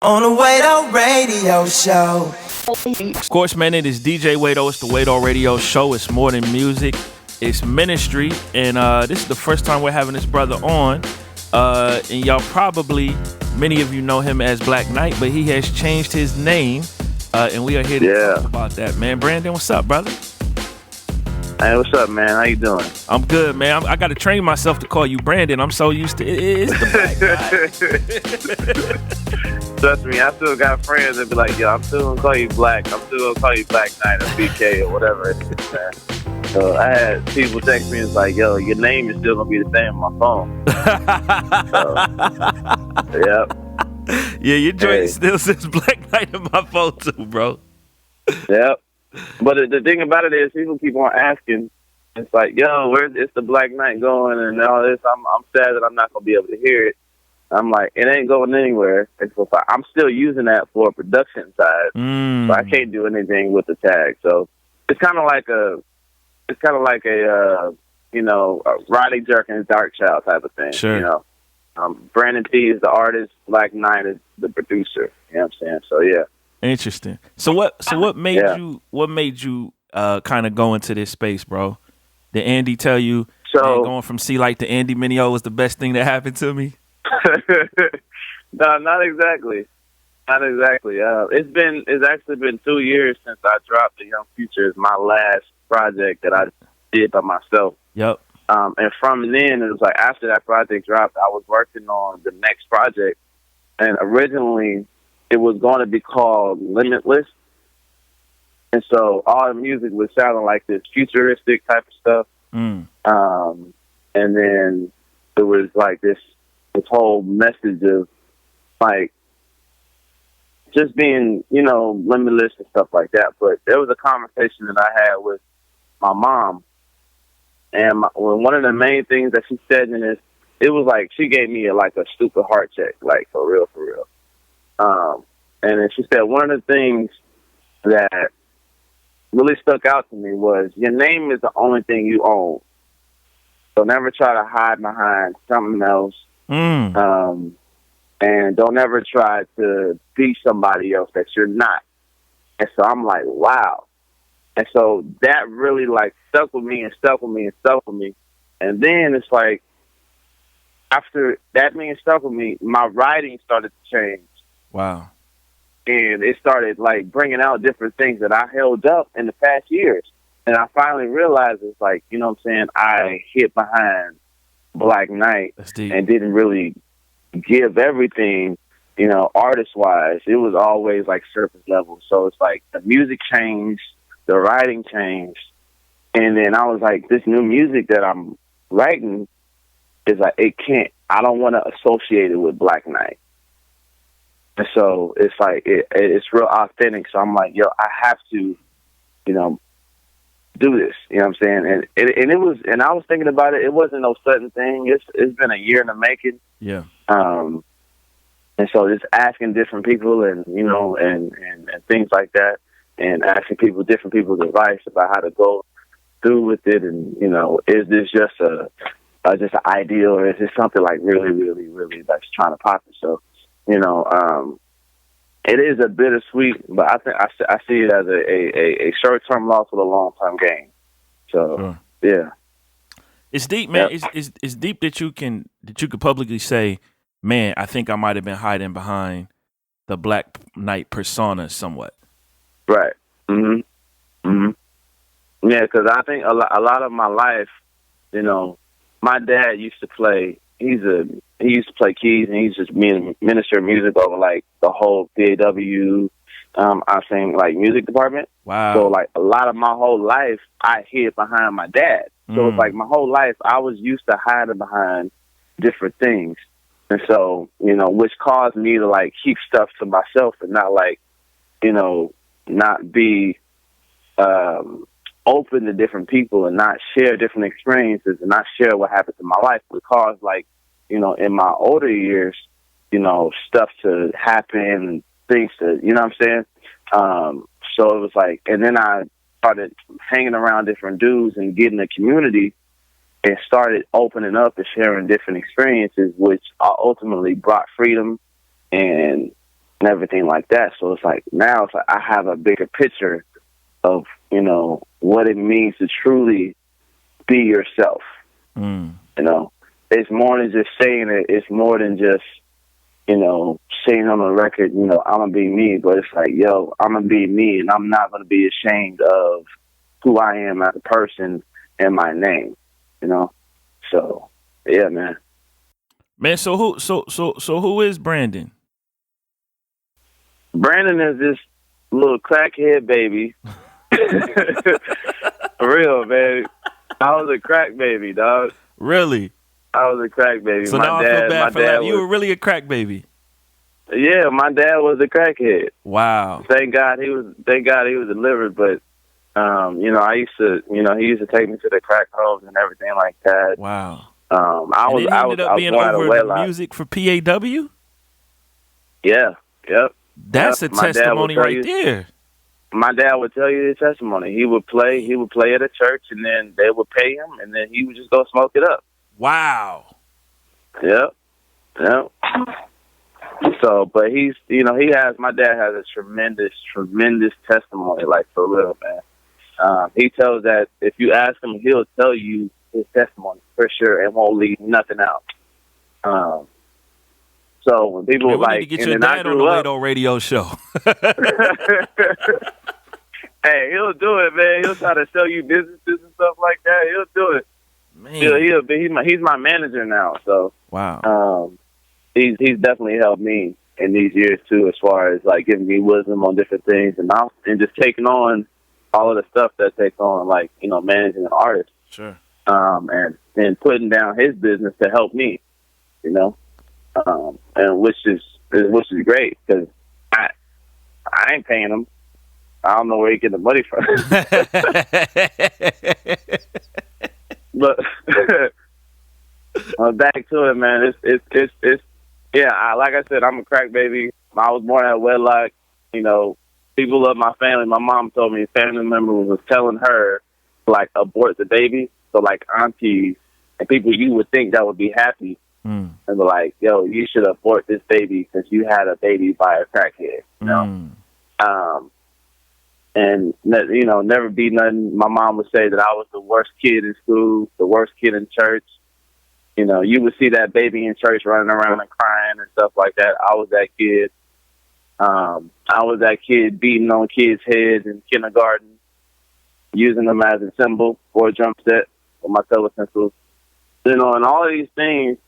On the Wado Radio Show. Of course, man, it is DJ Wado. It's the Wado Radio Show. It's more than music. It's ministry. And this is the first time we're having this brother on. And y'all probably, many of you know him as Black Knight, but he has changed his name. And we are here to talk about that, man. Brandon, what's up, brother? Hey, what's up, man? How you doing? I'm good, man. I got to train myself to call you Brandon. I'm so used to it. It's the Black Knight. Trust me, I still got friends that be like, yo, I'm still going to call you Black. I'm still going to call you Black Knight or BK or whatever it is, man. So I had people text me, it's like, yo, your name is still going to be the same on my phone. Yep. Yeah, your joint still says Black Knight on my phone too, bro. Yep. But the thing about it is, people keep on asking. It's like, yo, where's the Black Knight going and all this? I'm sad that I'm not gonna be able to hear it. I'm like, it ain't going anywhere. I'm still using that for production side, so I can't do anything with the tag. So it's kind of like a Roddy Jerkins Dark Child type of thing. Sure. You know, Brandon T is the artist, Black Knight is the producer. You know what I'm saying? So yeah. Interesting. So what made you kind of go into this space, bro? Did Andy tell you going from C-Light to Andy Mineo was the best thing that happened to me? No, not exactly. Not exactly. It's actually been 2 years since I dropped The Young Future. It's my last project that I did by myself. Yep. And from then, it was like after that project dropped, I was working on the next project, and originally it was going to be called Limitless. And so all the music was sounding like this futuristic type of stuff. And then it was like this whole message of like just being, limitless and stuff like that. But there was a conversation that I had with my mom. And one of the main things that she said in this, it was like she gave me a stupid heart check, like for real. And then she said one of the things that really stuck out to me was your name is the only thing you own. So never try to hide behind something else. And don't ever try to be somebody else that you're not. And so I'm like, wow. And so that really stuck with me. And then it's like, after that being stuck with me, my writing started to change. Wow. And it started bringing out different things that I held up in the past years. And I finally realized it's like, you know what I'm saying? I hid behind Black Knight and didn't really give everything, artist-wise. It was always surface level. So it's like the music changed, the writing changed. And then I was like, this new music that I'm writing is I don't want to associate it with Black Knight. And so it's it's real authentic. So I'm like, yo, I have to, do this. You know what I'm saying? And I was thinking about it. It wasn't no sudden thing. It's been a year in the making. Yeah. And so just asking different people and things like that, and asking different people's advice about how to go through with it. And, is this just an ideal, or is this something really, really, really that's trying to pop it? So, it is a bittersweet, but I think I see it as a short-term loss with a long-term gain. So, yeah, it's deep, man. Yep. It's deep that you could publicly say, man, I think I might have been hiding behind the Black Knight persona somewhat. Right. Yeah, because I think a lot of my life, my dad used to play. He used to play keys, and he's just minister of music over the whole PAW. I sing music department. Wow. So a lot of my whole life, I hid behind my dad. So it's my whole life I was used to hiding behind different things, and so which caused me to keep stuff to myself and not not be open to different people and not share different experiences and not share what happened in my life, because in my older years, stuff to happen, things to, what I'm saying? So it was and then I started hanging around different dudes and getting a community and started opening up and sharing different experiences, which ultimately brought freedom and and everything like that. So it's like now it's like I have a bigger picture of, you know, what it means to truly be yourself. You know, it's more than just saying it. It's more than just, you know, saying on the record, you know, I'm going to be me. But it's like, yo, I'm going to be me, and I'm not going to be ashamed of who I am as a person and my name, you know? So, yeah, man. Man, so who is Brandon? Brandon is this little crackhead baby. For real, man. I was a crack baby, dog. Really? I was a crack baby. So now I feel bad for that. You were really a crack baby. Yeah, my dad was a crackhead. Wow. Thank God he was delivered, but you know, he used to take me to the crack homes and everything like that. Wow. I ended up being over the music for PAW? Yeah, yep. That's a testimony right there. My dad would tell you the testimony. He would play at a church, and then they would pay him, and then he would just go smoke it up. Wow. Yep. So, but my dad has a tremendous testimony, like, for real, man. He tells that if you ask him, he'll tell you his testimony for sure and won't leave nothing out. So when people we like, need to get your dad on the Wado Radio Show. Hey, he'll do it, man. He'll try to sell you businesses and stuff like that. He'll do it. Man. He's my manager now. So wow. He's definitely helped me in these years too, as far as like giving me wisdom on different things and just taking on all of the stuff that takes on, like, you know, managing an artist. Sure. And putting down his business to help me, you know, and which is great because I ain't paying him. I don't know where he get the money from. But back to it, man. It's yeah. Like I said, I'm a crack baby. I was born at wedlock. You know, people love my family. My mom told me a family member was telling her like abort the baby. So like aunties and people you would think that would be happy and be like, yo, you should abort this baby because you had a baby by a crackhead. You know. And, you know, never be nothing. My mom would say that I was the worst kid in school, the worst kid in church. You know, you would see that baby in church running around and crying and stuff like that. I was that kid. I was that kid beating on kids' heads in kindergarten, using them as a symbol for a drum set with my color pencils. You know, and all of these things,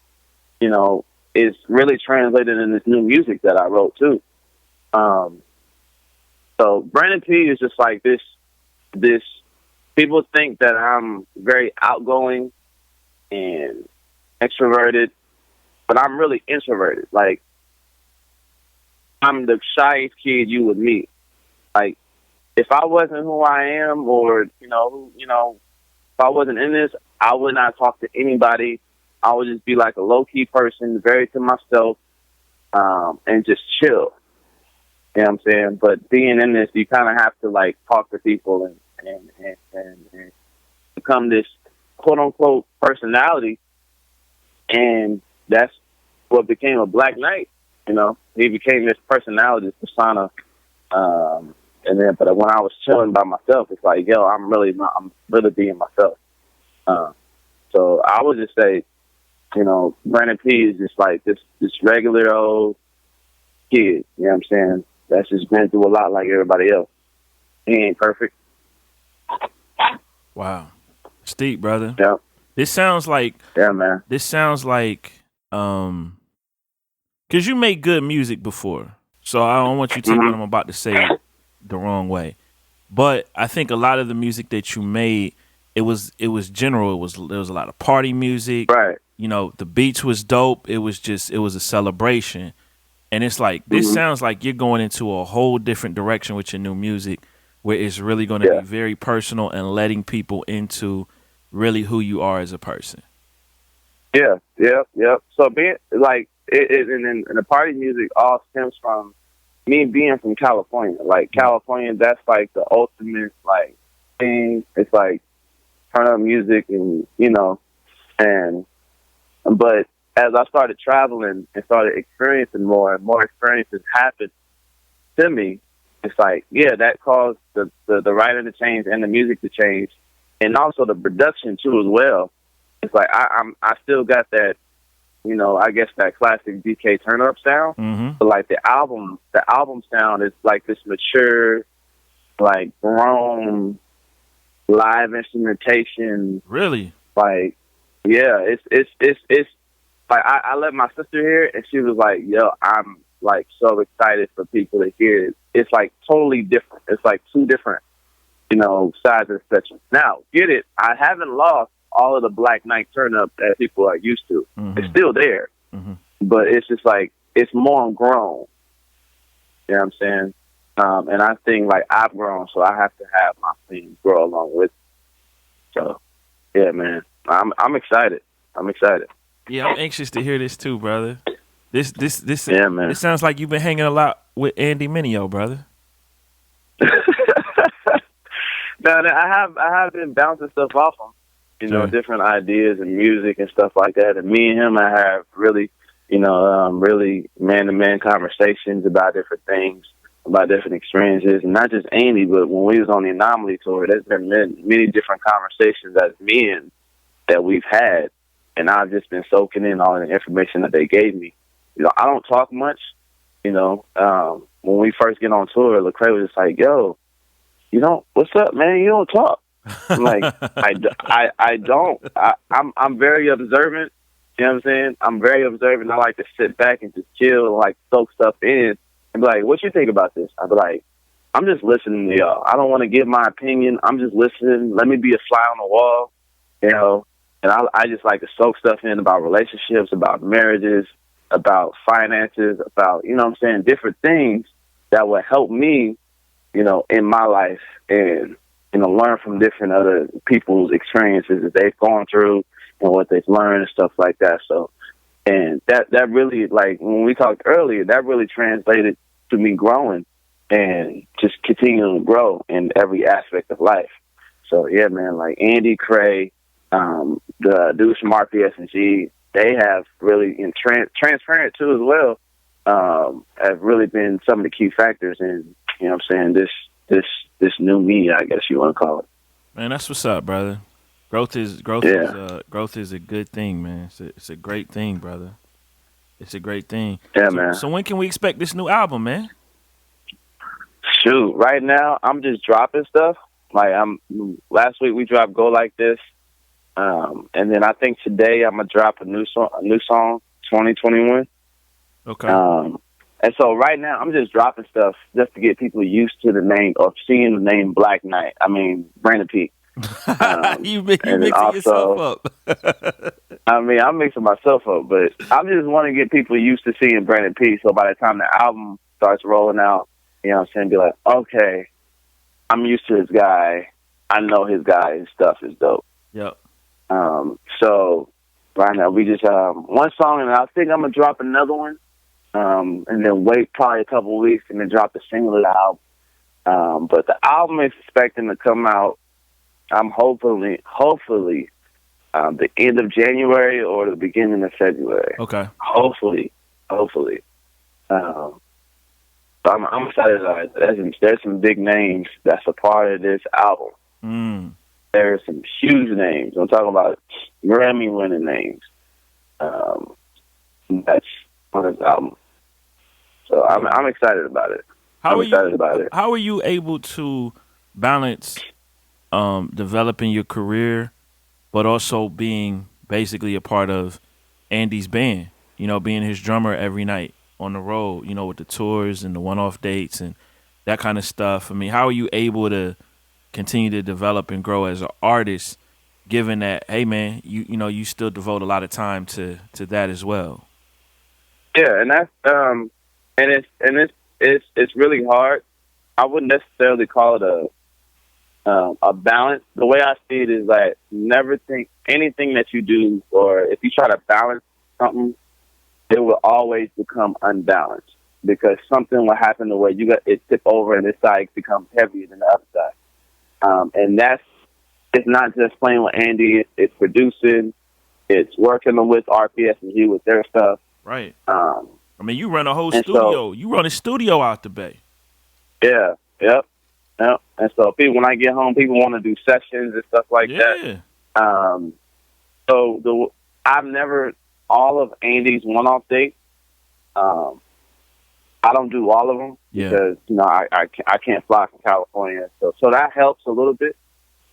you know, is really translated in this new music that I wrote, too. So Brandon P is just like this. People think that I'm very outgoing and extroverted, but I'm really introverted. Like, I'm the shyest kid you would meet. Like, if I wasn't who I am, or if I wasn't in this, I would not talk to anybody. I would just be like a low key person, very to myself, and just chill. You know what I'm saying? But being in this, you kind of have to like talk to people and become this quote unquote personality. And that's what became a Black Knight. You know, he became this personality, this persona. But when I was chilling by myself, it's like, yo, I'm really being myself. So I would just say, you know, Brandon P is just like this regular old kid. You know what I'm saying? That's just been through a lot like everybody else. He ain't perfect. Wow. Steep, brother. Yeah. This sounds like... Yeah, man. This sounds like... Because you made good music before. So I don't want you to take what I'm about to say the wrong way. But I think a lot of the music that you made, it was general. There was a lot of party music. Right. You know, the beats was dope. It was a celebration. And it's like, this sounds like you're going into a whole different direction with your new music, where it's really going to be very personal and letting people into really who you are as a person. Yeah. So being like, and the party music all stems from me being from California. Like California, that's like the ultimate like thing. It's like turn up music, and you know, but as I started traveling and started experiencing more and more experiences happened, to me, it's like, yeah, that caused the writing to change and the music to change, and also the production too as well. It's like I still got that, you know, I guess that classic DK turn up sound, but like the album sound is like this mature, like grown live instrumentation. Really? Like, yeah, it's like I let my sister hear it, and she was like, "Yo, I'm like so excited for people to hear it." It's like totally different. It's like two different, you know, sides of the spectrum. Now, get it? I haven't lost all of the Black Knight turn up that people are used to. It's still there, but it's just like it's more grown. You know what I'm saying? And I think like I've grown, so I have to have my things grow along with. So, yeah, man, I'm excited. I'm excited. Yeah, I'm anxious to hear this too, brother. This Yeah, man. It sounds like you've been hanging a lot with Andy Mineo, brother. No, I have been bouncing stuff off him, you know, different ideas and music and stuff like that. And me and him, I have really, you know, really man-to-man conversations about different things, about different experiences, and not just Andy, but when we was on the Anomaly tour, there's been many different conversations as men that we've had, and I've just been soaking in all the information that they gave me. You know, I don't talk much. You know, when we first get on tour, Lecrae was just like, "Yo, you don't. What's up, man? You don't talk." I'm like, I don't. I'm very observant. You know what I'm saying? I'm very observant. I like to sit back and just chill and like soak stuff in and be like, "What you think about this?" I'd be like, "I'm just listening to y'all. I don't want to give my opinion. I'm just listening. Let me be a fly on the wall." You know, and I just like to soak stuff in about relationships, about marriages, about finances, about, you know what I'm saying, different things that will help me, you know, in my life, and, you know, learn from different other people's experiences that they've gone through and what they've learned and stuff like that. So, and that really, like, when we talked earlier, that really translated to me growing and just continuing to grow in every aspect of life. So, yeah, man, like Andy, Cray, the dudes from RPS&G, they have really, and transparent too as well, have really been some of the key factors in, you know what I'm saying, this new me, I guess you want to call it. Man, that's what's up, brother. Growth is a good thing, man. It's a great thing, brother. It's a great thing. Yeah, man. So when can we expect this new album, man? Shoot, right now I'm just dropping stuff. Like last week we dropped "Go Like This," and then I think today I'm gonna drop a new song, 2021. Okay. And so right now I'm just dropping stuff just to get people used to the name, or seeing the name Black Knight. I mean, Brandon P. You mixing yourself up. I mean, I'm mixing myself up, but I just want to get people used to seeing Brandon P. So by the time the album starts rolling out, you know what I'm saying, be like, okay, I'm used to this guy. I know his guy. His stuff is dope. Yep. So right now we just one song, and I think I'm gonna drop another one, and then wait probably a couple of weeks and then drop the single out. But the album is expecting to come out. I'm hopefully the end of January or the beginning of February. Okay. Hopefully. So I'm excited about it. There's some big names that's a part of this album. There's some huge names. I'm talking about Grammy-winning names. That's on this album. So I'm excited about it. How are you able to balance developing your career, but also being basically a part of Andy's band? You know, being his drummer every night on the road, you know, with the tours and the one-off dates and that kind of stuff. I mean, how are you able to continue to develop and grow as an artist, given that, hey, man, you know, you still devote a lot of time to that as well? Yeah, and that's it's really hard. I wouldn't necessarily call it a balance. The way I see it is like, never think anything that you do, or if you try to balance something, it will always become unbalanced, because something will happen the way you got it tip over and this side becomes heavier than the other side. And it's not just playing with Andy, it's producing, it's working with RPS&G with their stuff. Right. I mean, you run a whole studio. You run a studio out the Bay. Yeah, yep, yep. And so people, when I get home, people want to do sessions and stuff like that. Yeah. So I've never all of Andy's one-off dates. I don't do all of them Yeah. because I can't fly from California, so that helps a little bit.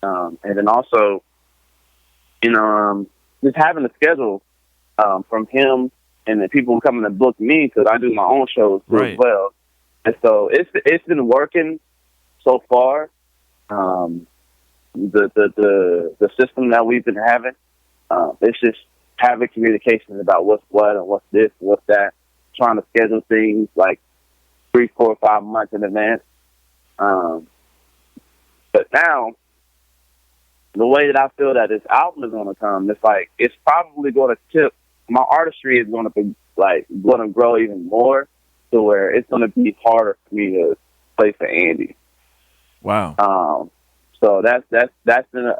And then also, just having a schedule from him and the people coming to book me because I do my own shows too Right. as well. And so it's been working so far. The system that we've been having, it's just having communications about what's what and what's this and what's that. Trying to schedule things like 3, 4, 5 months in advance. But now, the way that I feel that this album is going to come, it's probably going to tip. My artistry is going to be going to grow even more to where it's going to be harder for me to play for Andy. Wow. So that's been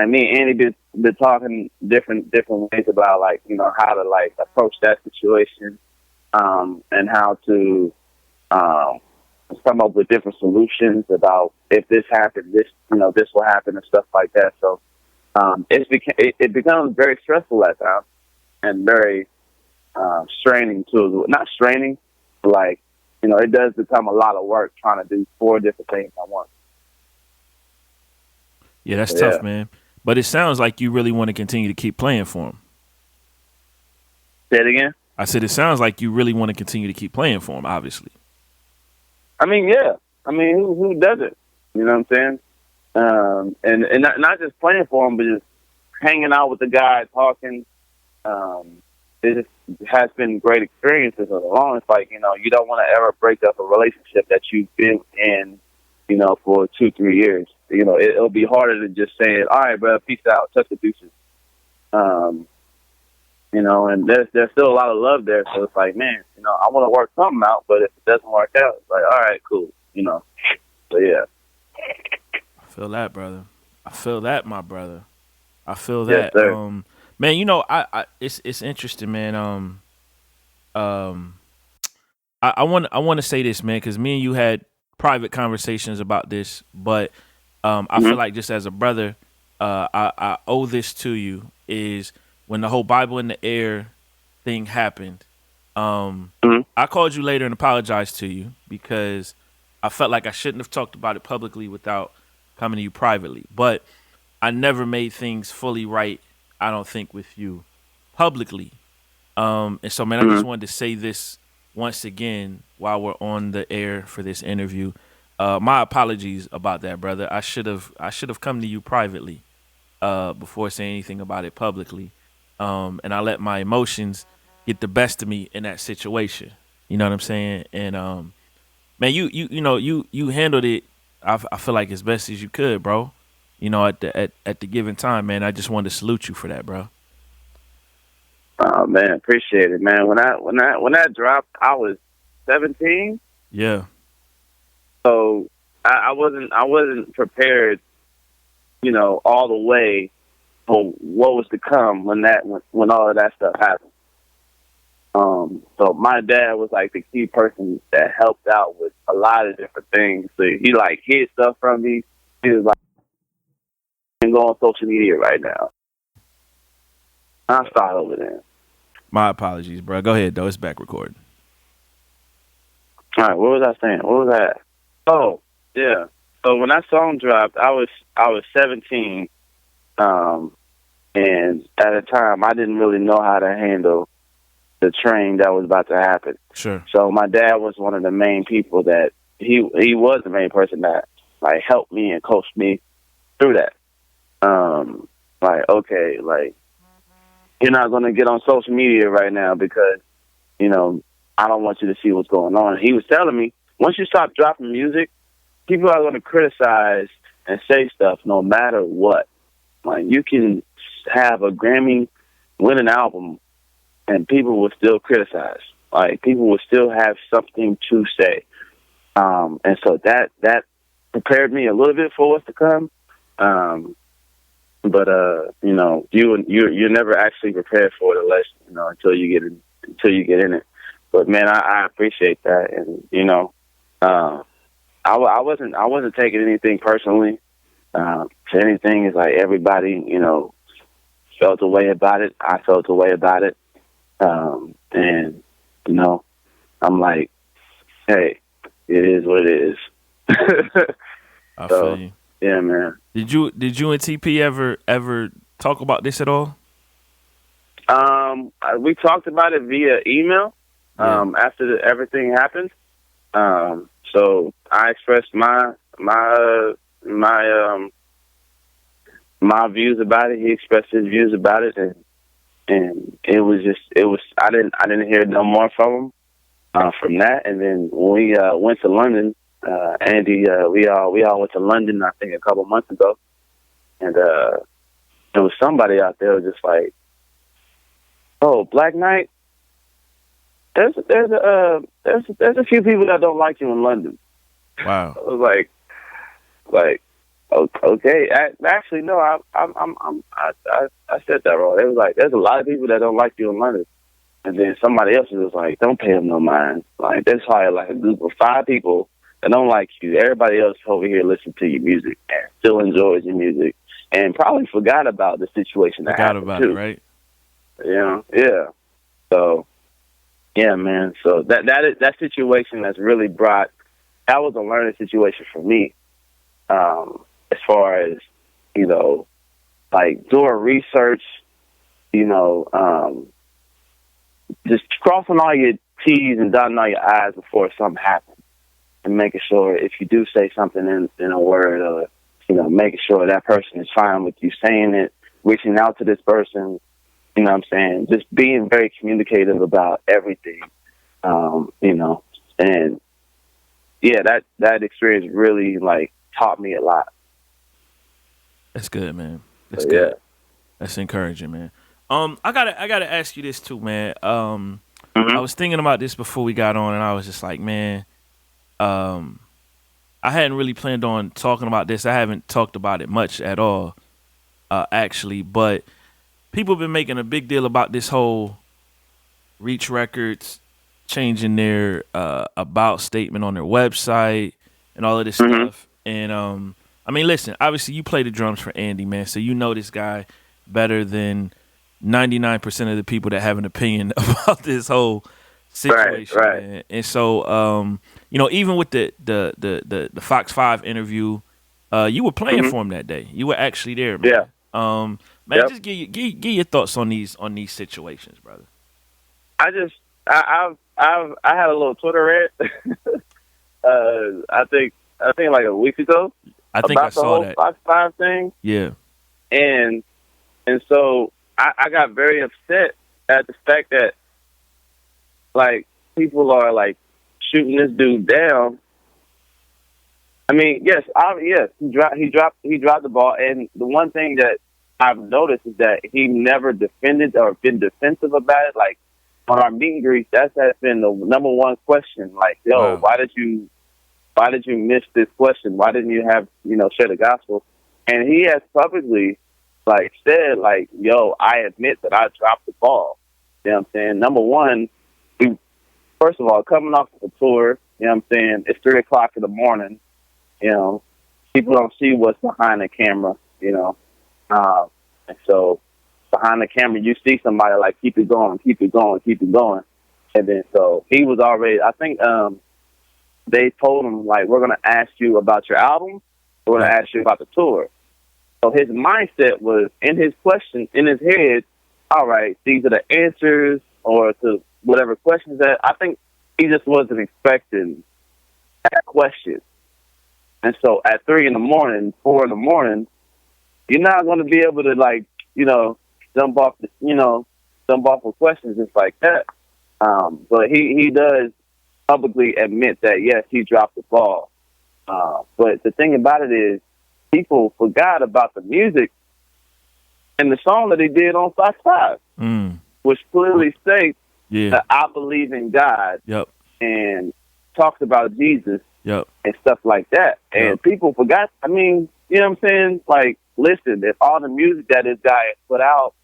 me and Andy been talking different ways about how to approach that situation, and how to come up with different solutions about if this happened, this will happen and stuff like that. So it becomes very stressful at times and very straining too. Not straining, but it does become a lot of work trying to do 4 different things at once. Yeah, that's tough, man. But it sounds like you really want to continue to keep playing for him. Say it again? I said it sounds like you really want to continue to keep playing for him, obviously. I mean, yeah. I mean, who doesn't? You know what I'm saying? And not just playing for him, but just hanging out with the guy, talking. It just has been great experiences along. It's you don't want to ever break up a relationship that you've been in, for 2-3 years. It'll be harder than just saying, all right, bro, peace out, touch the deuces. And there's still a lot of love there. So it's man, I want to work something out, but if it doesn't work out, it's all right, cool, So yeah. I feel that, brother. I feel that, my brother. I feel Yes, that. sir. Man, it's interesting, man. I want to say this, man, because me and you had private conversations about this, but I feel like just as a brother, I owe this to you. Is when the whole Bible in the Air thing happened, I called you later and apologized to you because I felt like I shouldn't have talked about it publicly without coming to you privately. But I never made things fully right, I don't think, with you publicly. And so, man, I just wanted to say this once again while we're on the air for this interview. My apologies about that, brother. I should have come to you privately before saying anything about it publicly. And I let my emotions get the best of me in that situation. You know what I'm saying? And man, you handled it. I feel like as best as you could, bro. At the given time, man. I just wanted to salute you for that, bro. Oh man, appreciate it, man. When that dropped, I was 17. Yeah. So I wasn't prepared, all the way for what was to come when all of that stuff happened. So my dad was the key person that helped out with a lot of different things. So he hid stuff from me. He was can go on social media right now. I'll start over there. My apologies, bro. Go ahead, though. It's back recording. All right, what was I saying? What was that? Oh, yeah. So when that song dropped, I was 17, and at the time I didn't really know how to handle the train that was about to happen. Sure. So my dad was one of the main people that he was the main person that helped me and coached me through that. Okay, you're not gonna get on social media right now because I don't want you to see what's going on. He was telling me, once you stop dropping music, people are going to criticize and say stuff no matter what. You can have a Grammy-winning album, and people will still criticize. People will still have something to say. And so that prepared me a little bit for what's to come. But you're never actually prepared for it unless until you get in it. But man, I appreciate that, and I wasn't taking anything personally. If anything, it's like everybody, felt a way about it. I felt a way about it. And, I'm like, hey, it is what it is. I So, feel you. yeah, man. Did you and TP ever talk about this at all? We talked about it via email, Yeah. after everything happened. So I expressed my views about it. He expressed his views about it, and it was I didn't hear no more from him from that. And then when we went to London, Andy, we all went to London, I think a couple months ago, and there was somebody out there just like, oh, Black Knight. There's a few people that don't like you in London. Wow. I was like, okay. Actually, no. I said that wrong. They was like, there's a lot of people that don't like you in London, and then somebody else was like, don't pay them no mind. Like, there's probably like a group of 5 people that don't like you. Everybody else over here listens to your music and still enjoys your music, and probably forgot about the situation that happened Forgot about too. it, right? Yeah. So, yeah, man. So that situation that's really that was a learning situation for me. As far as, like doing research, just crossing all your T's and dotting all your I's before something happens, and making sure if you do say something in a word, or making sure that person is fine with you saying it, reaching out to this person. You know what I'm saying? Just being very communicative about everything, and yeah, that experience really like taught me a lot. That's good, man. That's So, good. yeah. That's encouraging, man. I gotta ask you this too, man. Mm-hmm. I was thinking about this before we got on, and I was just like, man, I hadn't really planned on talking about this. I haven't talked about it much at all, actually. But people have been making a big deal about this whole Reach Records changing their about statement on their website and all of this Mm-hmm. stuff. And I mean, listen, obviously you play the drums for Andy, man, so you know this guy better than 99% of the people that have an opinion about this whole situation. Right. Man. And so, even with the Fox 5 interview, you were playing Mm-hmm. for him that day. You were actually there, man. Yeah. Man, Yep. just give your thoughts on these situations, brother. I had a little Twitter rant. I think like a week ago I think about I saw the whole that. Fox 5 thing, Yeah. and so I got very upset at the fact that like people are like shooting this dude down. I mean, yes, he dropped the ball, and the one thing that I've noticed is that he never defended or been defensive about it. Like on our meet and greets, has been the number one question. Like, yo, Wow. why did you miss this question? Why didn't you have share the gospel? And he has publicly like said like, yo, I admit that I dropped the ball. You know what I'm saying? Number one, first of all, coming off the tour, you know what I'm saying? It's 3:00 in the morning. People don't see what's behind the camera. And so behind the camera, you see somebody like, keep it going, keep it going, keep it going. And then so he was already, I think they told him, like, we're going to ask you about your album. We're going to ask you about the tour. So his mindset was in his question, in his head, all right, these are the answers or to whatever questions that I think he just wasn't expecting that question. And so at 3 in the morning, 4 in the morning, you're not going to be able to like, jump off with questions just like that. But he does publicly admit that yes, he dropped the ball. But the thing about it is, people forgot about the music and the song that he did on Fox 5, which clearly states that I believe in God. Yep. And talks about Jesus. Yep. And stuff like that. And Yep. people forgot. I mean, you know what I'm saying? Like, listen, if all the music that this guy has put out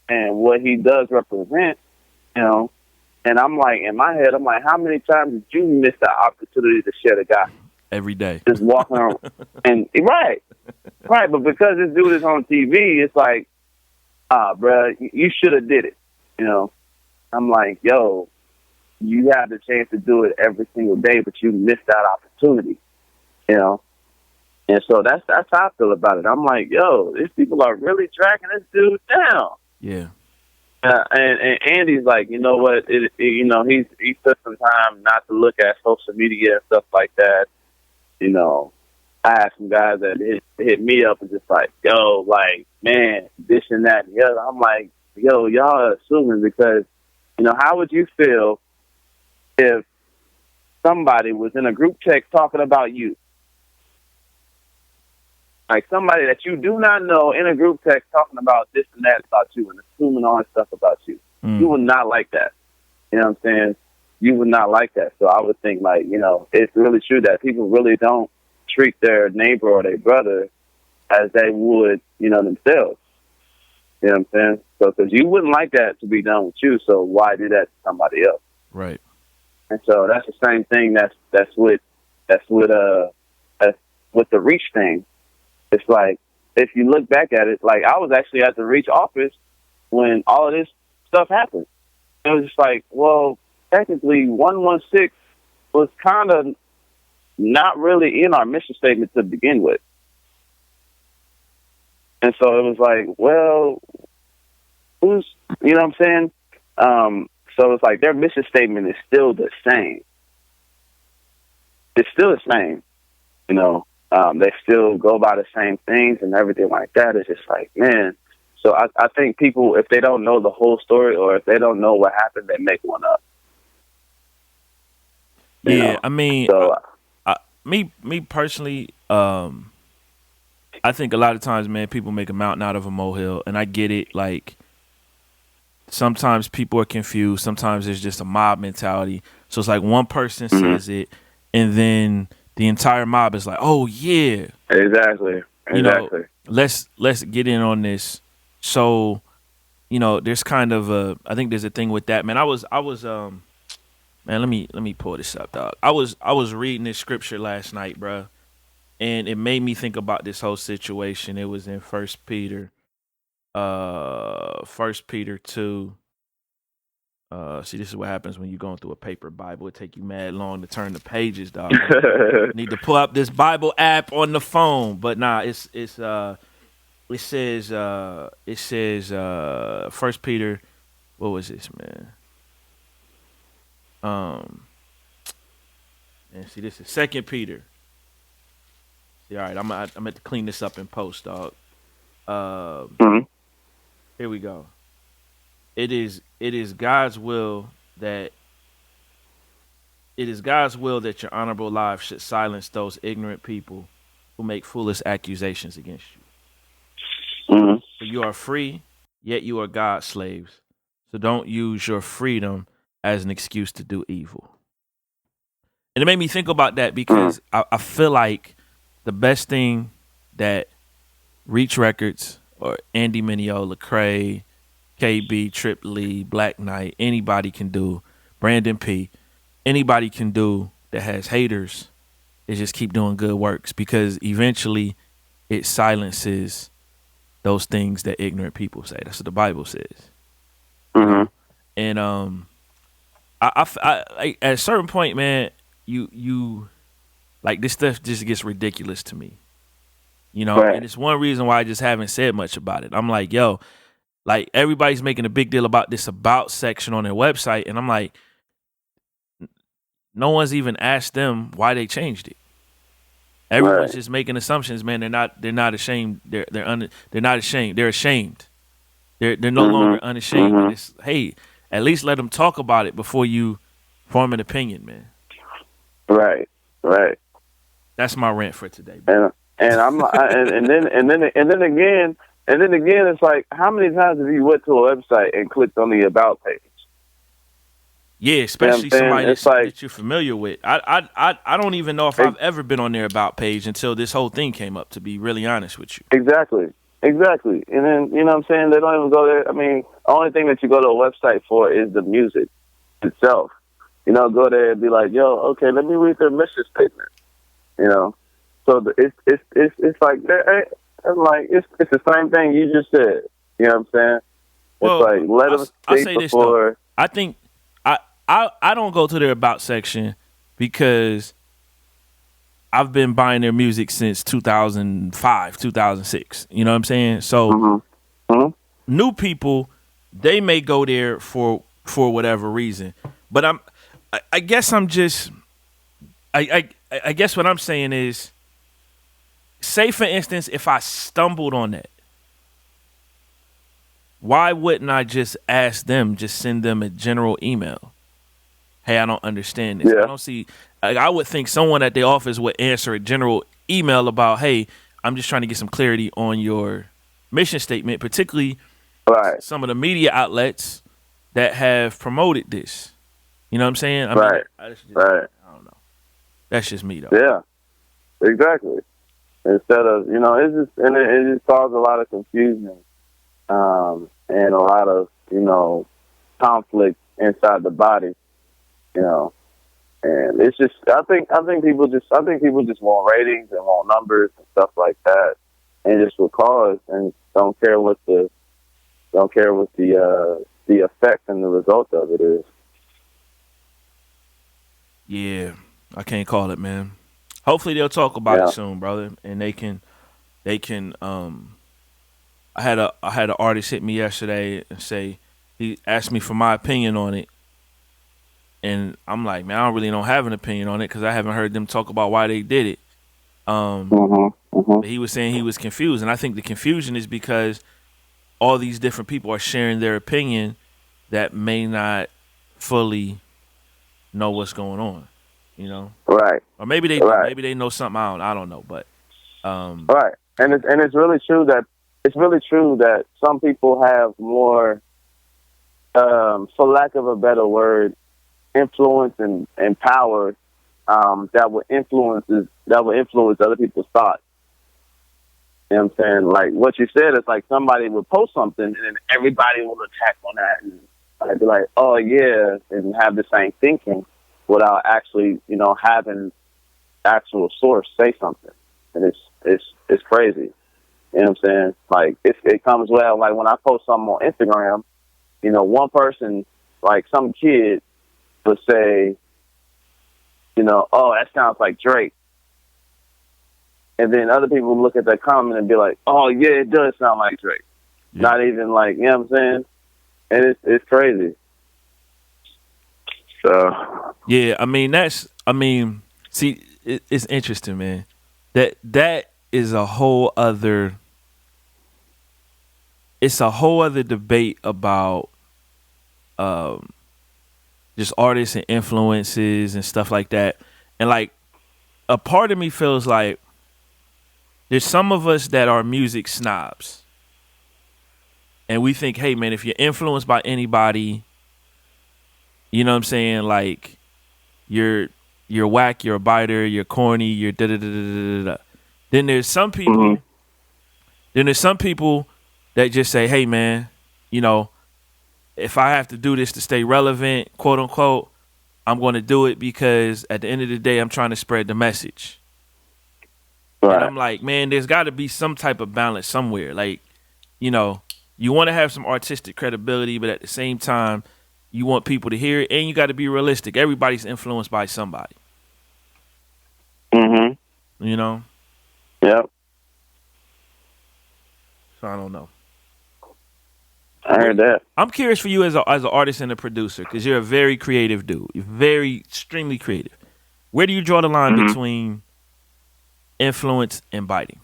and what he does represent, And I'm like, in my head, I'm like, how many times did you miss the opportunity to share the gospel? Every day. Just walking around. And right. But because this dude is on TV, it's like, bruh, you should have did it. You know, I'm like, yo, you have the chance to do it every single day, but you missed that opportunity. You know, and so that's how I feel about it. I'm like, yo, these people are really tracking this dude down. Yeah. And Andy's like, you know what? You know, he took some time not to look at social media and stuff like that. You know, I had some guys that hit me up and just like, yo, like, man, this and that and the other. I'm like, yo, y'all are assuming because, you know, how would you feel if somebody was in a group text talking about you? Like somebody that you do not know in a group text talking about this and that about you and assuming all this stuff about you. You would not like that. You know what I'm saying? You would not like that. So I would think like, you know, it's really true that people really don't treat their neighbor or their brother as they would, you know, themselves. You know what I'm saying? So because you wouldn't like that to be done with you, so why do that to somebody else? Right. And so that's the same thing that's with the Reach thing. It's like, if you look back at it, like I was actually at the Reach office when all of this stuff happened. It was just like, well, technically 116 was kind of not really in our mission statement to begin with. And so it was like, well, who's, you know what I'm saying? So it's like their mission statement is still the same. It's still the same, you know. They still go by the same things and everything like that. It's just like, man. So I think people, if they don't know the whole story or if they don't know what happened, they make one up. You know? I mean, so, me personally, I think a lot of times, man, people make a mountain out of a molehill, and I get it. Like, sometimes people are confused. Sometimes it's just a mob mentality. So it's like one person says it, and then the entire mob is like, "Oh yeah, exactly." You know, let's get in on this. So, you know, there's kind of I think there's a thing with that, man. I was man, let me pull this up, dog. I was reading this scripture last night, bro, and it made me think about this whole situation. It was in First Peter 2. See, this is what happens when you're going through a paper Bible. It take you mad long to turn the pages, dog. Need to pull up this Bible app on the phone, but nah, it says First Peter. What was this, man? And see, this is Second Peter. See, all right, I'm going to clean this up in post, dog. Here we go. It is God's will that your honorable life should silence those ignorant people who make foolish accusations against you. For you are free, yet you are God's slaves. So don't use your freedom as an excuse to do evil. And it made me think about that because I feel like the best thing that Reach Records or Andy Mineo, Lecrae, KB, Trip Lee, Black Knight, anybody can do, Brandon P, anybody can do that has haters is just keep doing good works, because eventually it silences those things that ignorant people say. That's what the Bible says. And I at a certain point, man, you like this stuff just gets ridiculous to me, you know. Right. And it's one reason why I just haven't said much about it. I'm like, yo, like everybody's making a big deal about this about section on their website, and I'm like, no one's even asked them why they changed it. Everyone's just making assumptions, man. They're not ashamed. They're not ashamed. They're ashamed. They're no longer unashamed. It's, hey, at least let them talk about it before you form an opinion, man. Right. That's my rant for today, bro. And then again, it's like, how many times have you went to a website and clicked on the about page? Yeah, especially somebody that you're familiar with. I don't even know if I've ever been on their about page until this whole thing came up, to be really honest with you. Exactly. And then, you know what I'm saying, they don't even go there. I mean, the only thing that you go to a website for is the music. itself. You know, go there and be like, yo, okay, let me read their mission statement. You know, so it's like it's the same thing you just said. You know what I'm saying? Well, it's like let them I'll speak say this before. though. I think I don't go to their about section because I've been buying their music since 2005, 2006. You know what I'm saying? So new people, they may go there for whatever reason. But I guess I'm just I guess what I'm saying is, say for instance, if I stumbled on that, why wouldn't I just ask them, just send them a general email? Hey, I don't understand this. Yeah. I don't see. I would think someone at the office would answer a general email about, hey, I'm just trying to get some clarity on your mission statement, particularly Right. some of the media outlets that have promoted this. You know what I'm saying? I Right. Right. I don't know. That's just me, though. Yeah. Exactly. Instead of, you know, it just caused a lot of confusion, and a lot of, you know, conflict inside the body, you know. And it's just, I think people just want ratings and want numbers and stuff like that, and just with cause, and don't care what the effect and the result of it is. Yeah, I can't call it, man. Hopefully they'll talk about it soon, brother, and they can. I had an artist hit me yesterday and say, he asked me for my opinion on it. And I'm like, man, I don't have an opinion on it because I haven't heard them talk about why they did it. But he was saying he was confused, and I think the confusion is because all these different people are sharing their opinion that may not fully know what's going on, you know? Right. Or maybe they do. Maybe they know something I don't know, but right. And it's really true that some people have more, for lack of a better word, influence and power that will influence other people's thoughts. You know what I'm saying? Like what you said is like somebody would post something and then everybody will attack on that, and I'd be like, oh yeah, and have the same thinking without actually, you know, having actual source say something. And it's crazy. You know what I'm saying? Like it comes well, like when I post something on Instagram, you know, one person, like some kid, would say, you know, oh, that sounds like Drake. And then other people look at that comment and be like, oh, yeah, it does sound like Drake. Yeah. Not even like, you know what I'm saying? And it's crazy. So. Yeah, see, it's interesting, man. That is a whole other, it's a whole other debate about just artists and influences and stuff like that. And like a part of me feels like there's some of us that are music snobs. And we think, hey man, if you're influenced by anybody, you know what I'm saying, like you're whack, you're a biter, you're corny, you're da da da da da da. Then there's some people that just say, hey man, you know, if I have to do this to stay relevant, quote unquote, I'm going to do it because at the end of the day, I'm trying to spread the message. Right. And I'm like, man, there's got to be some type of balance somewhere. Like, you know, you want to have some artistic credibility, but at the same time, you want people to hear it, and you got to be realistic. Everybody's influenced by somebody. Mm-hmm. You know? Yep. So I don't know. I heard that. I'm curious for you as an artist and a producer, because you're a very creative dude. You're very, extremely creative. Where do you draw the line between influence and biting?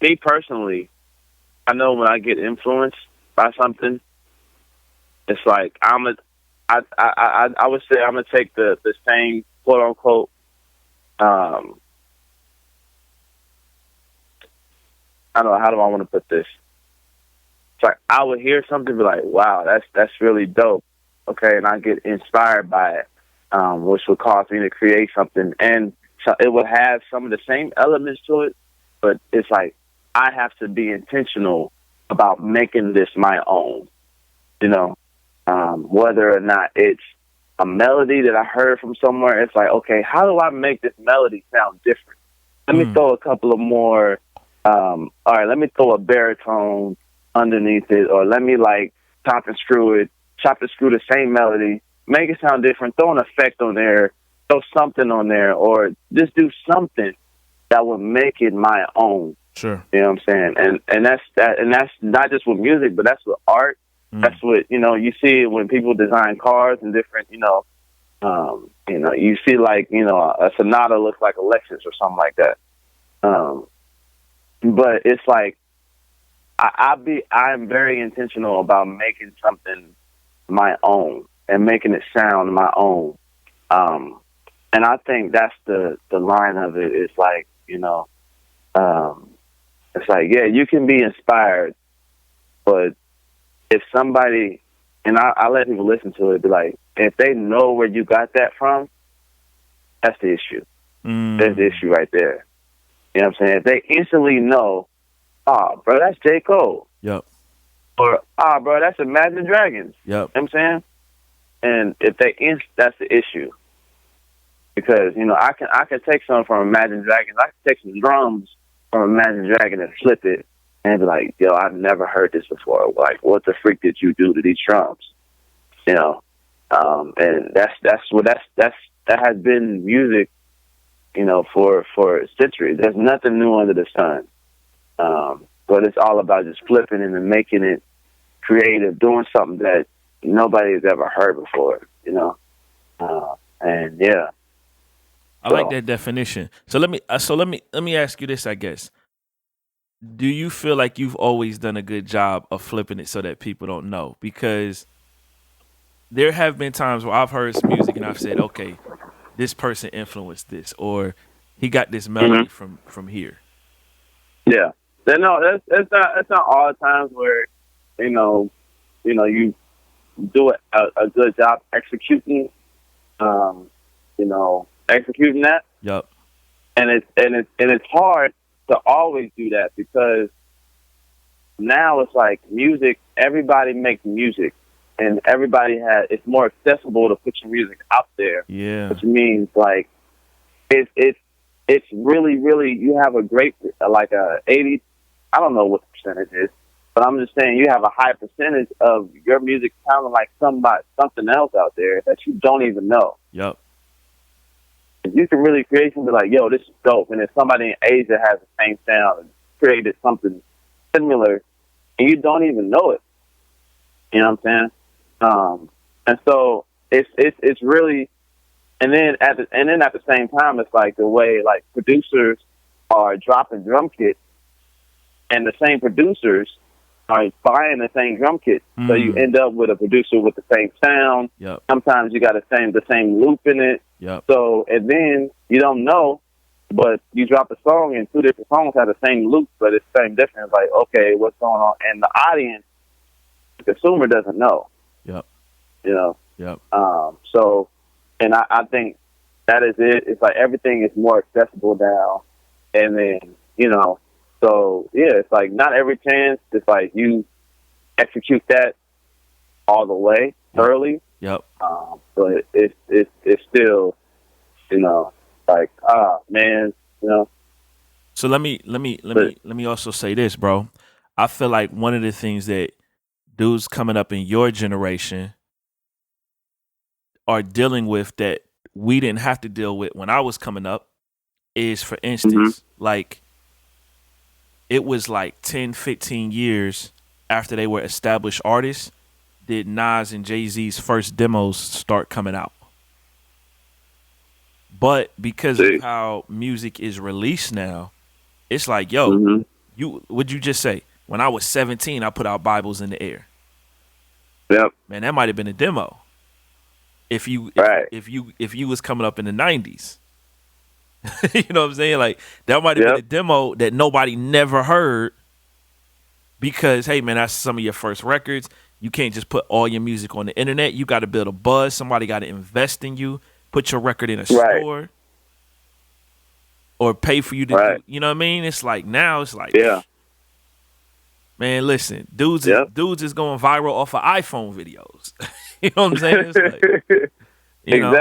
Me personally, I know when I get influenced by something, it's like I would say I'm gonna take the same quote unquote I don't know, how do I want to put this? It's like I would hear something and be like, wow, that's really dope. Okay, and I get inspired by it, which would cause me to create something. And so it would have some of the same elements to it, but it's like I have to be intentional about making this my own. You know, whether or not it's a melody that I heard from somewhere, it's like, okay, how do I make this melody sound different? Let me throw a couple of more. All right, let me throw a baritone underneath it, or let me like chop and screw the same melody, make it sound different, throw an effect on there, throw something on there, or just do something that would make it my own. Sure. You know what I'm saying? And that's not just with music, but that's with art. That's what, you see when people design cars and different, you see like, a Sonata looks like a Lexus or something like that. But it's like, I'm very intentional about making something my own and making it sound my own. And I think that's the line of it. It's like, it's like, yeah, you can be inspired, but if somebody, and I let people listen to it, be like, if they know where you got that from, that's the issue. That's the issue right there. You know what I'm saying? If they instantly know, oh, bro, that's J. Cole. Yep. Or, bro, that's Imagine Dragons. Yep. You know what I'm saying? And if that's the issue. Because, I can take something from Imagine Dragons. I can take some drums from Imagine Dragon and flip it and be like, yo, I've never heard this before. Like, what the freak did you do to these drums? And that has been music, for centuries. There's nothing new under the sun. But it's all about just flipping it and making it creative, doing something that nobody's ever heard before, and yeah. I like that definition. So let me ask you this, I guess. Do you feel like you've always done a good job of flipping it so that people don't know? Because there have been times where I've heard some music and I've said, okay, this person influenced this, or he got this melody from here. Yeah. No, that's not all the times where, you do a good job executing, executing that. Yep. And it's hard to always do that because now it's like music. Everybody makes music, and it's more accessible to put your music out there. Yeah. Which means like it's really, really, you have a great, like a 80, I don't know what the percentage is, but I'm just saying you have a high percentage of your music sounding like something else out there that you don't even know. Yep. You can really create something like, yo, this is dope. And if somebody in Asia has the same sound and created something similar and you don't even know it. You know what I'm saying? And so it's really, and then at the same time, it's like the way like producers are dropping drum kits, and the same producers are buying the same drum kit. So you end up with a producer with the same sound. Yep. Sometimes you got the same loop in it. Yep. So, and then you don't know, but you drop a song and two different songs have the same loop, but it's the same difference. Like, okay, what's going on? And the audience, the consumer doesn't know. Yep. Yep. Yep. So, and I think that is it. It's like everything is more accessible now. And then, so yeah, it's like not every chance. It's like you execute that all the way thoroughly. Yep. But it's still, like, man, So let me also say this, bro. I feel like one of the things that dudes coming up in your generation are dealing with that we didn't have to deal with when I was coming up is, for instance, like it was like 10, 15 years after they were established artists did Nas and Jay-Z's first demos start coming out. But because of how music is released now, it's like, yo, what'd you just say? When I was 17, I put out Bibles in the Air. Yep. Man, that might have been a demo. If you was coming up in the 90s. You know what I'm saying? Like that might have been a demo that nobody never heard because, hey man, that's some of your first records. You can't just put all your music on the internet. You got to build a buzz. Somebody got to invest in you, put your record in a store or pay for you to do, you know what I mean? It's like now it's like, Man, listen, dudes Yep. is going viral off of iPhone videos. You know what I'm saying? It's like, you know,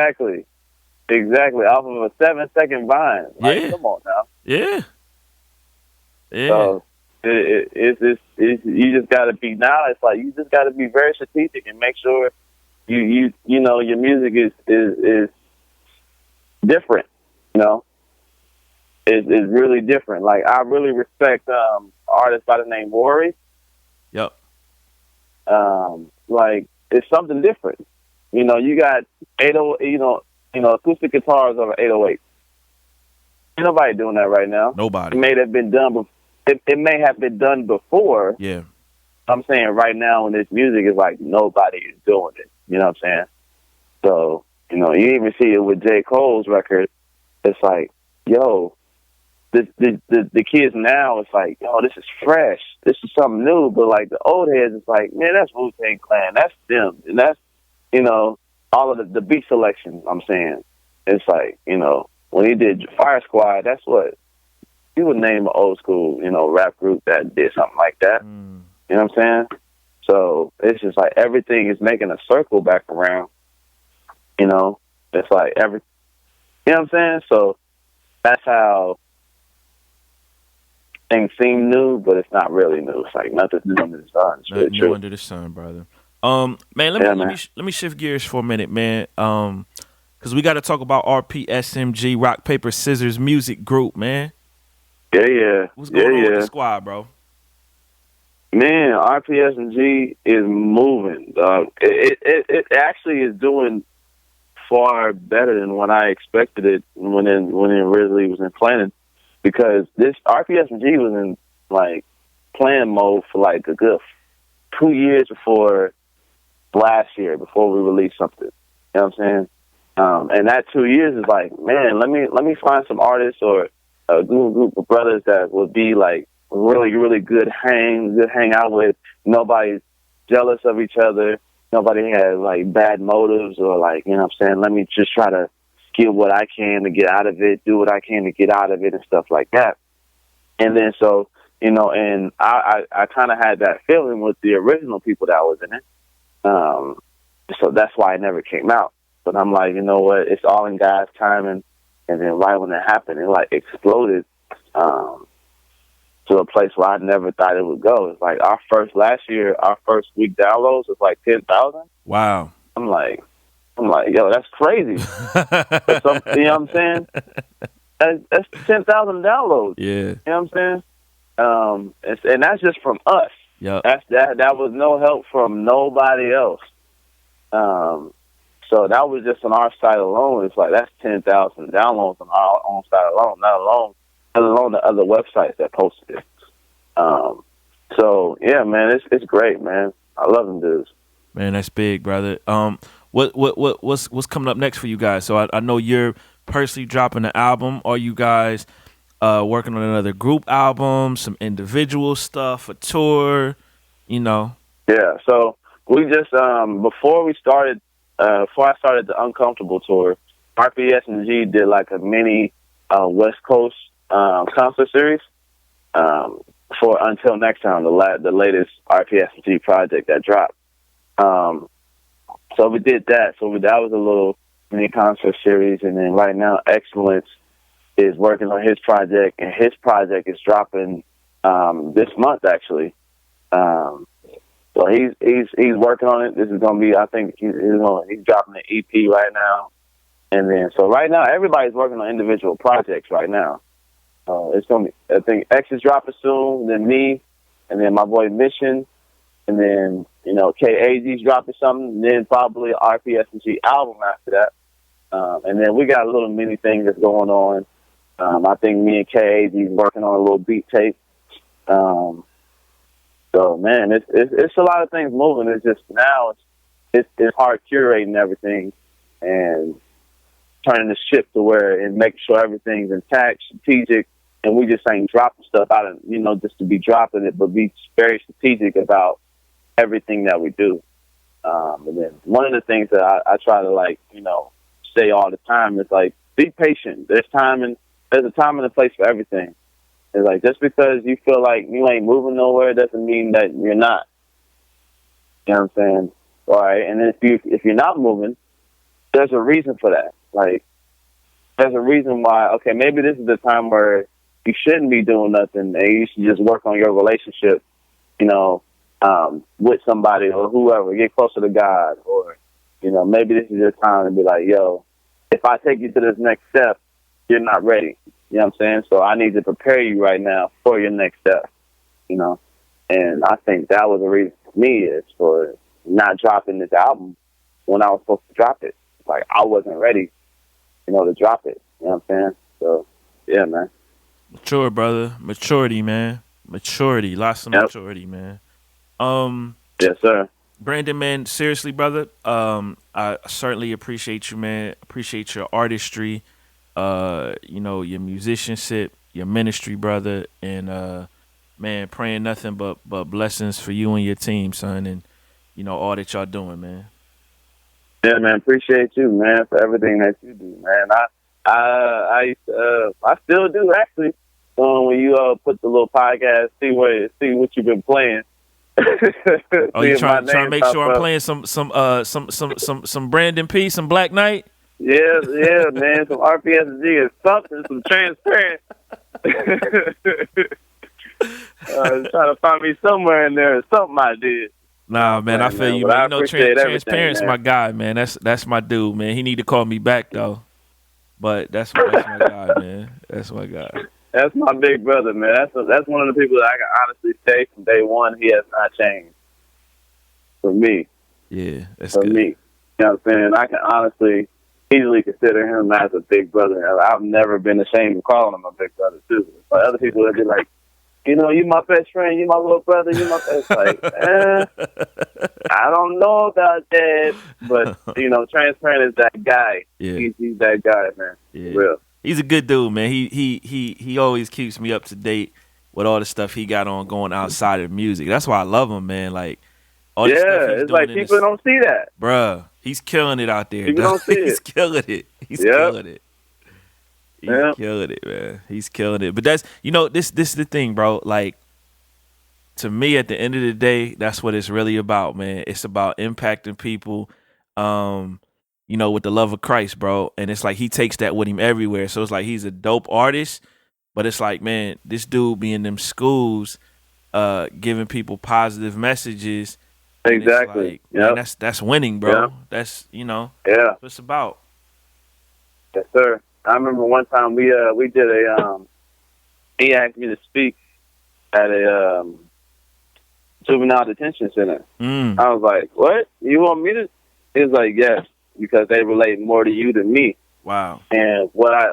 Exactly. Off of a 7-second vine. Like, yeah, come on now. yeah, yeah. So you just got to be now. It's like you just got to be very strategic and make sure you know your music is different. You know, is really different. Like I really respect artists by the name Worry. Yep. Like it's something different. You know, you got 80, you know, acoustic guitars over 808. Ain't nobody doing that right now. Nobody. It may have been done. It may have been done before. Yeah. I'm saying right now in this music is like nobody is doing it. You know what I'm saying? So you know, you even see it with J. Cole's record. It's like, yo, the kids now, it's like, yo, this is fresh. This is something new. But like the old heads, it's like, man, that's Wu-Tang Clan. That's them, and that's, you know, all of the beat selection. I'm saying, it's like, you know, when he did Fire Squad, that's what you would name an old school, you know, rap group that did something like that. You know what I'm saying? So it's just like everything is making a circle back around. You know, it's like you know what I'm saying? So that's how things seem new, but it's not really new. It's like nothing's new under the sun. It's really New true. under the sun, brother. Man, let me shift gears for a minute, man. Because we got to talk about RPSMG, Rock Paper Scissors Music Group, man. Yeah. What's going on with the squad, bro? Man, RPSMG is moving. It actually is doing far better than what I expected it when it originally was in planning, because this RPSMG was in like plan mode for like a good 2 years before last year, before we released something. You know what I'm saying? And that 2 years is like, man, let me find some artists or a group of brothers that would be like really, really good hang out with. Nobody's jealous of each other. Nobody has like bad motives or like, you know what I'm saying? Let me just try to get what I can to get out of it, do what I can to get out of it and stuff like that. And then so, you know, and I kind of had that feeling with the original people that was in it. So that's why it never came out. But I'm like, you know what? It's all in God's timing. And then right when it happened, it like exploded to a place where I never thought it would go. It's like last year, our first week downloads was like 10,000. Wow. I'm like, yo, that's crazy. You know what I'm saying? That's 10,000 downloads. Yeah. You know what I'm saying? And that's just from us. Yep. That was no help from nobody else. So that was just on our site alone. It's like that's 10,000 downloads on our own site alone, let alone the other websites that posted it. So yeah, man, it's great, man. I love them dudes. Man, that's big, brother. What's coming up next for you guys? So I know you're personally dropping an album. Are you guys working on another group album, some individual stuff, a tour? You know? Yeah. So we just before I started the Uncomfortable tour, RPSMG did like a mini West Coast concert series for Until Next Time, the latest RPSMG project that dropped. So we did that. So that was a little mini concert series, and then right now Excellence is working on his project, and his project is dropping this month actually. So he's working on it. This is gonna be, I think he's dropping an EP right now, and then so right now everybody's working on individual projects right now. It's gonna be, I think X is dropping soon, then me, and then my boy Mission, and then KAZ's dropping something, and then probably an RPSMG album after that, and then we got a little mini thing that's going on. I think me and KAZ's working on a little beat tape. So man, it's a lot of things moving. It's just now it's hard curating everything and turning the ship to where and making sure everything's intact, strategic, and we just ain't dropping stuff out of just to be dropping it, but be very strategic about everything that we do. And then one of the things that I try to say all the time is like, be patient. There's a time and a place for everything. It's like, just because you feel like you ain't moving nowhere doesn't mean that you're not. You know what I'm saying? All right. And if you're not moving, there's a reason for that. Like, there's a reason why, okay, maybe this is the time where you shouldn't be doing nothing and you should just work on your relationship, you know, with somebody or whoever, get closer to God. Or, you know, maybe this is your time to be like, yo, if I take you to this next step, you're not ready. You know what I'm saying? So I need to prepare you right now for your next step, you know? And I think that was the reason for me, is for not dropping this album when I was supposed to drop it. Like, I wasn't ready, you know, to drop it. You know what I'm saying? So, yeah, man. Mature, brother. Maturity, man. Maturity. Lots of maturity, man. Yes, sir. Brandon, man, seriously, brother, I certainly appreciate you, man. Appreciate your artistry, you know, your musicianship, your ministry, brother, and man, praying nothing but blessings for you and your team, son, and you know, all that y'all doing, man. Yeah, man, appreciate you, man, for everything that you do, man. I still do, actually. When you put the little podcast, see what you've been playing. Oh, you trying to make sure I'm playing some Brandon P, some Black Knight? Yeah, man, some RPSG and something, some Transparent. Trying to find me somewhere in there, something I did. Nah, man, I feel you, man. You know, Transparent's my guy, man. That's my dude, man. He need to call me back though, but that's my guy, man. That's my guy. That's my big brother, man. That's one of the people that I can honestly say from day one, he has not changed. For me. Yeah, that's for good. me. You know what I'm saying? I can honestly easily consider him as a big brother. I've never been ashamed of calling him a big brother, too. But other people would be like, you know, you my best friend, you my little brother, you my best. Like, I don't know about that, but you know, Transparent is that guy. Yeah. He's that guy, man. Yeah. For real. He's a good dude, man. He always keeps me up to date with all the stuff he got on going outside of music. That's why I love him, man. Like, all the stuff he's it's doing like people don't see that, bruh. He's killing it out there. People don't see He's it. killing it. He's killing it. He's killing it, man. He's killing it. But that's, you know, this is the thing, bro. Like, to me, at the end of the day, that's what it's really about, man. It's about impacting people, you know, with the love of Christ, bro. And it's like he takes that with him everywhere. So it's like he's a dope artist, but it's like, man, this dude be in them schools, giving people positive messages. Exactly. Like, man, that's winning, bro. Yep. That's, you know, Yeah. that's what it's about. Yes, sir. I remember one time we did a he asked me to speak at a juvenile detention center. I was like, what? You want me to? He was like, yes, because they relate more to you than me. Wow. And what I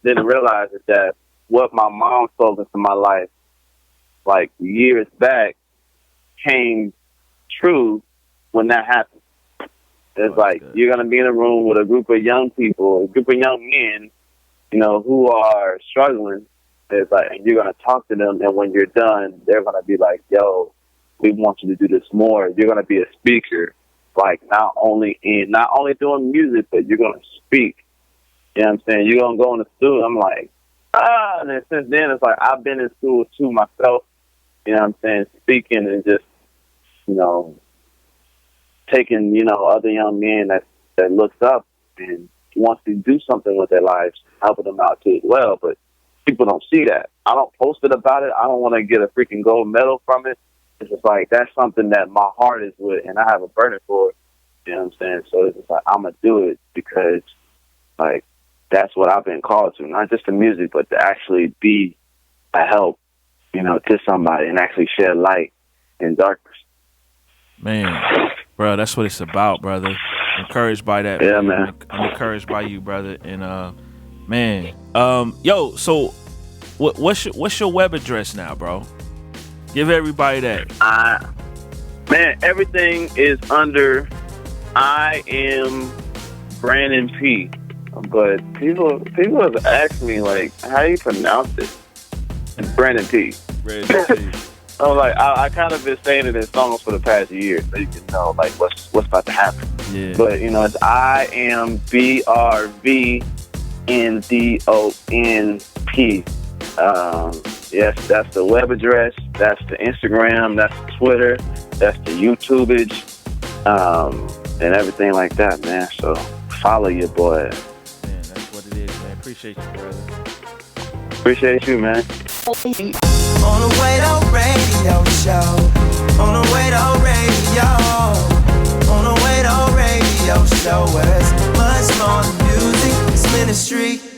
didn't realize is that what my mom spoke into my life, like years back, came true when that happened. It's like you're gonna be in a room with a group of young people, a group of young men, you know, who are struggling. It's like, and you're gonna talk to them, and when you're done, they're gonna be like, "Yo, we want you to do this more." You're gonna be a speaker, like not only doing music, but you're gonna speak. You know what I'm saying? You're gonna go into school. I'm like, and then since then, it's like I've been in school too myself. You know what I'm saying? Speaking and just, you know, taking, you know, other young men that looks up and wants to do something with their lives, helping them out too as well. But people don't see that. I don't post it about it. I don't want to get a freaking gold medal from it. It's just like, that's something that my heart is with, and I have a burden for it. You know what I'm saying? So it's just like, I'm going to do it because, like, that's what I've been called to. Not just the music, but to actually be a help, you know, to somebody and actually shed light in darkness. Man, bro, that's what it's about, brother. Encouraged by that. Yeah, man. I'm encouraged by you, brother. And man, yo, so what's your web address now, bro? Give everybody that. Man, everything is under I am Brandon P. But people have asked me, like, how do you pronounce it? It's Brandon P. Brandon P. I'm like, I kind of been saying it in songs for the past year, so you can know, like, what's about to happen. Yeah. But, you know, it's I am BRVNDONP. Yes, that's the web address. That's the Instagram. That's the Twitter. That's the YouTubeage, and everything like that, man. So follow your boy. Man, that's what it is, man. Appreciate you, brother. Appreciate you, man. On the Wado Radio Show. On the Wado Radio. On the Wado Radio Show. Where it's much more than music, it's ministry.